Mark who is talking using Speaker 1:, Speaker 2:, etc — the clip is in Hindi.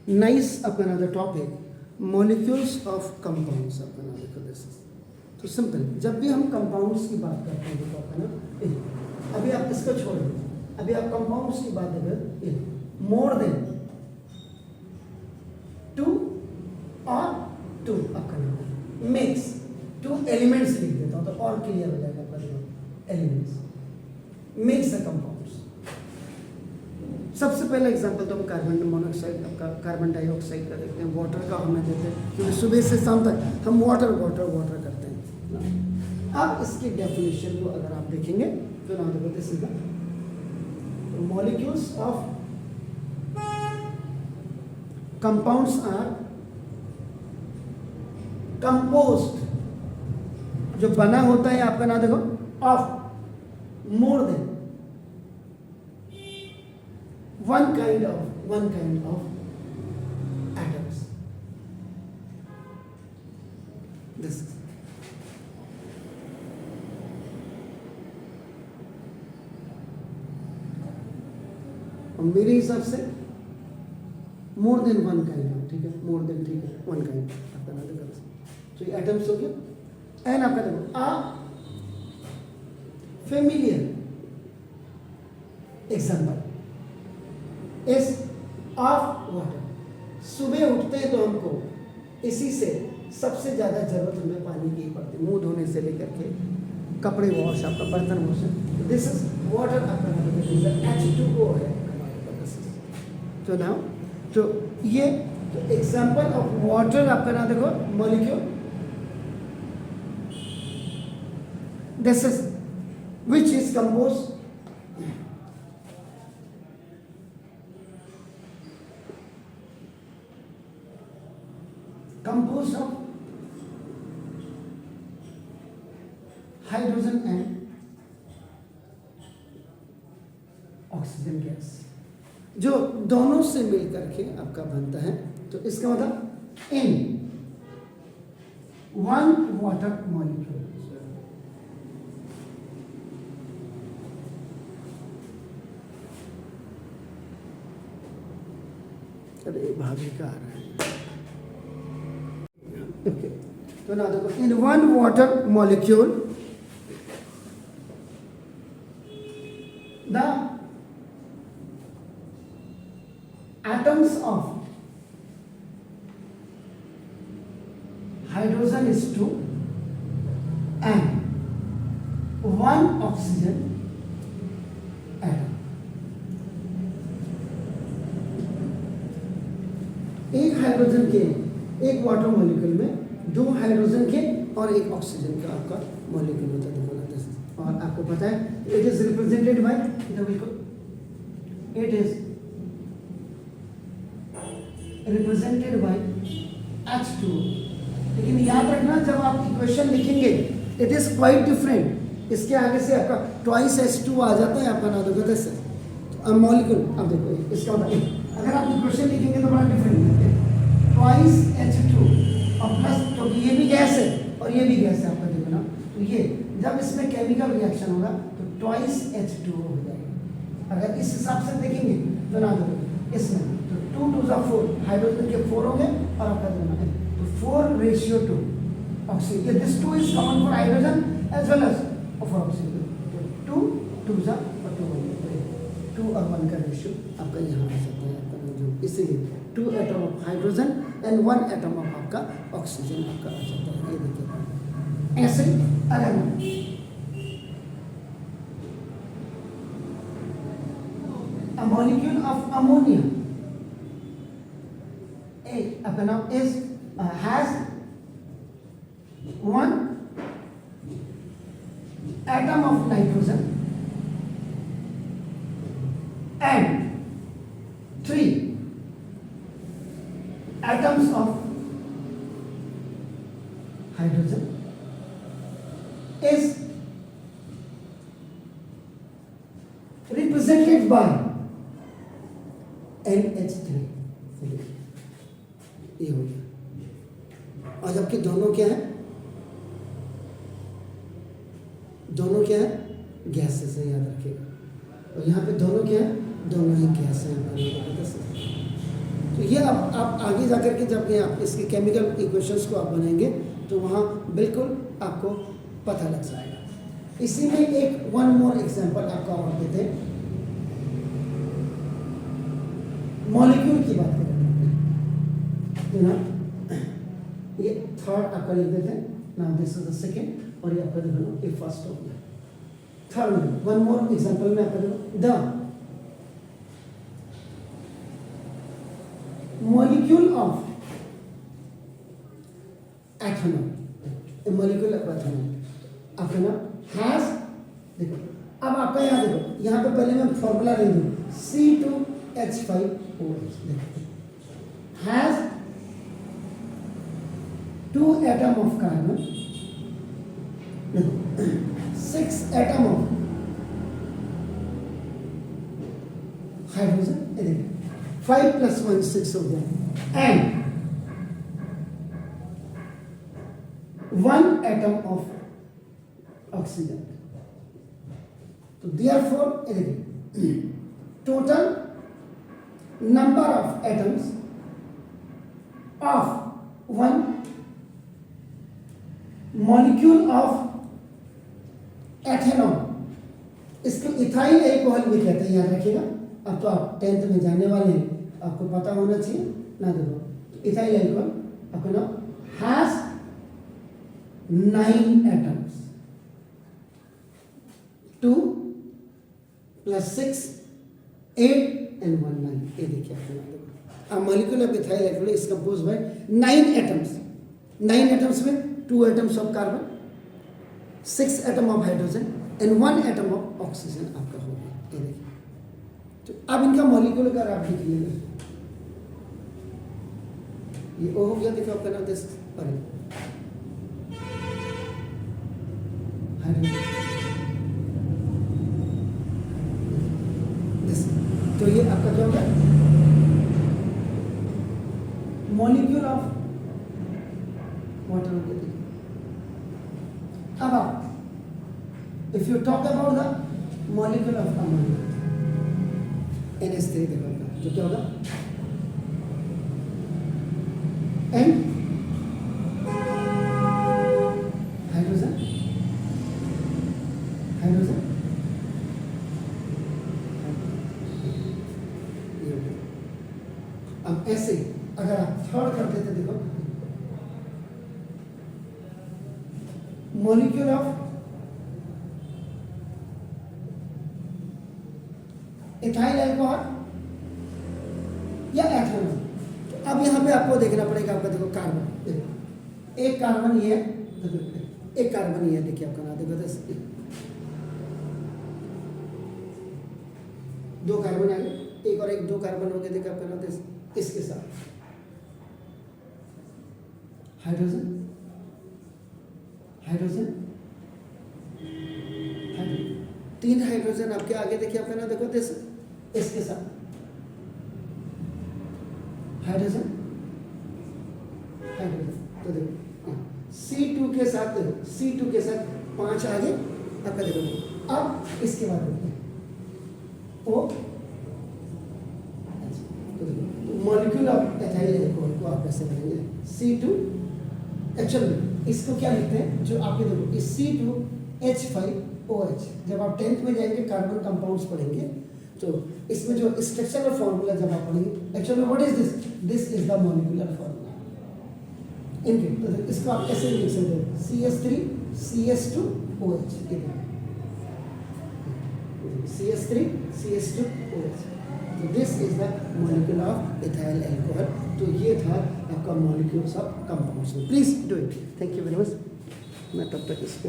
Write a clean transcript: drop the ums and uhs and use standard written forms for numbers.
Speaker 1: nice up another topic, molecules of compounds up another this. तो सिंपल, जब भी हम कंपाउंड्स की बात करते हैं तो आपका ना अभी आप इसको छोड़ दो, अभी आप कंपाउंड्स की बात अगर मोर देन टू और टू आपका नाम मिक्स टू एलिमेंट्स लिख देता हूँ तो और क्लियर हो जाएगा आपका देखो एलिमेंट्स मिक्स द कंपाउंड्स। सबसे पहला एग्जांपल तो हम कार्बन मोनोऑक्साइड आपका कार्बन डाइऑक्साइड का देखते हैं, वाटर का हमें देते हैं क्योंकि सुबह से शाम तक हम वाटर वाटर वाटर करते हैं। अब इसकी डेफिनेशन को अगर आप देखेंगे तो ना देखो this is the molecules of compounds are composed, जो बना होता है आपका ना देखो of more than one kind of atoms. This is और मेरे हिसाब से मोर देन वन काइंड, ठीक है, मोर देन, ठीक है, वन काइंड आपका ना देखो तो ये एटम्स हो गया। एंड आपका देखो आ फेमिलियर एग्जाम्पल इस ऑफ वाटर। सुबह उठते हैं तो हमको इसी से सबसे ज़्यादा जरूरत हमें पानी की पड़ती है, मुंह धोने से लेकर के कपड़े वॉश, आपका बर्तन वॉश। दिस इज वाटर, आपका H2O है। तो नाउ तो ये तो एग्जाम्पल ऑफ वाटर आपका ना देखो molecule, this is which is compose composed of hydrogen and oxygen gas, जो दोनों से मिलकर के आपका बनता है। तो इसका मतलब इन वन वाटर मॉलिक्यूल अरे भाभी का आ रहा है। Okay. So now in one water molecule, the atoms of hydrogen is 2 and one oxygen atom. एक हाइड्रोजन के एक वाटर मॉलिक्यूल में दो हाइड्रोजन के और एक ऑक्सीजन का आपका मॉलिक्यूल होता है। और आपको पता है it is represented by it is represented by H2O। लेकिन याद रखना जब आप इक्वेशन लिखेंगे इट इज क्वाइट डिफरेंट, इसके आगे से आपका ट्वाइस H2O आ जाता है आपका ना देखो मॉलिक्यूल। अब देखो इसका अगर आप इक्वेशन लिखेंगे तो बड़ा डिफरेंट है, ट्वाइस H2 और प्लस, तो ये भी गैस है और ये भी गैस है आपका देखो ना। तो ये जब इसमें केमिकल रिएक्शन होगा तो ट्वाइस H2O हो जाएगा। अगर इस हिसाब से देखेंगे तो ना देखो इसमें तो 2 2 4 हाइड्रोजन के 4 होंगे और आपका देना है तो 4:2 oxygen. This 2 is common for hydrogen as well as for oxygen. तो 2 2 और 2 2 और 1 का रेशियो आपका यहाँ आ जाता है आपका जो, इसीलिए 2 atom of hydrogen and 1 atom of आपका ऑक्सीजन आपका आ जाता है। ये देखिए ऐसे अगर a molecule of ammonia आपका नाम is has 1 atom of nitrogen and 3 atoms of hydrogen is represented by NH3। ये हो गया। और जबकि दोनों क्या है, दोनों क्या है, गैसेस है, याद रखिएगा। और यहाँ पे दोनों क्या है, दोनों ही गैस है। तो ये अब आप आगे जाकर के जब आप इसके केमिकल इक्वेशंस को आप बनाएंगे तो वहाँ बिल्कुल आपको पता लग जाएगा। इसी में एक वन मोर एग्जांपल आपका और देते हैं, मॉलिक्यूल की बात करें ना, ये थर्ड आपका लिख देते हैं ना, दिस इज द सेकेंड और ये आपका देखो ये फर्स्ट हो गया। थर्ड में वन मोर एग्जांपल में आपका देखो the molecule of ethanol, a molecule of ethanol अपना has, देखो अब आपका यहाँ देखो, यहाँ पे पहले मैं फॉर्मूला ले दूँ C2H5OH, देखो has 2 atom of carbon, देखो 6 atom of hydrogen, ये देखो 5 plus 1 6 हो गया, and 1 atom of oxygen. तो therefore total number of atoms of one molecule of ethanol, इसको इथाइल अल्कोहल भी कहते हैं, याद रखिएगा। अब तो आप 10th में जाने वाले हैं, आपको पता होना चाहिए ना। देखो इथाइल अल्कोहल अपना हैज 9 एटम्स, 2 + 6 8 and 1 9, ये देखिए अपना molecule of ethyl alcohol is compose bye 9 atoms. 9 atoms में 2 atoms of carbon, 6 atom of hydrogen and 1 atom of oxygen आपका हो गया, ये देखिए। तो अब इनका मॉलिक्यूल अगर आप लिखिएगा, ये ओ हो गया, देखो आपका नाम दिस पर दिस, तो ये आपका क्या होगा मॉलिक्यूल ऑफ वाटर हो गया। अब आप if you talk about the molecule of ammonia NH3, देखो तो क्या होगा N हाइड्रोजन हाइड्रोजन, अब ऐसे अगर आप थर्ड करते थे, देखो मॉलिक्यूल ऑफ इथाइल अल्कोहल या एथेनॉल। तो अब यहाँ पे आपको देखना पड़ेगा, आपका देखो कार्बन, देखो एक कार्बन ये है, एक कार्बन ये है, देखिए आपका नाम देखो 2 कार्बन आ गए, एक और एक 2 कार्बन हो गए, देखिए आपका नाम इसके साथ हाइड्रोजन हाइड्रोजन हाइड्रोजन, 3 हाइड्रोजन आपके आगे, देखिए आपका नाम देखो इसके साथ हाइड्रोजन हाइड्रोजन, तो देखो C2 के साथ, देखो C2 के साथ 5 आगे आपका, देखो अब इसके बाद ओ, तो मॉलिक्यूल ऑफ एथाइल अल्कोहल को आप ऐसे बनाएंगे C2, एक्चुअली इसको क्या लिखते हैं, जो आपके देखो इस C2H5OH, जब आप 10th में जाएंगे कार्बन कंपाउंड्स पढ़ेंगे तो इसमें जो स्ट्रक्चरल फॉर्मूला जब आप पढ़ेंगे, actually what is this, this is the molecular formula इनके, तो इसको आप ऐसे लिख सकते हो CH3CH2OH, CH3CH2OH, तो this is the molecule of ethyl alcohol. तो ये था आपका molecules of compounds. Please do it, thank you very much. मैं तब तक इसको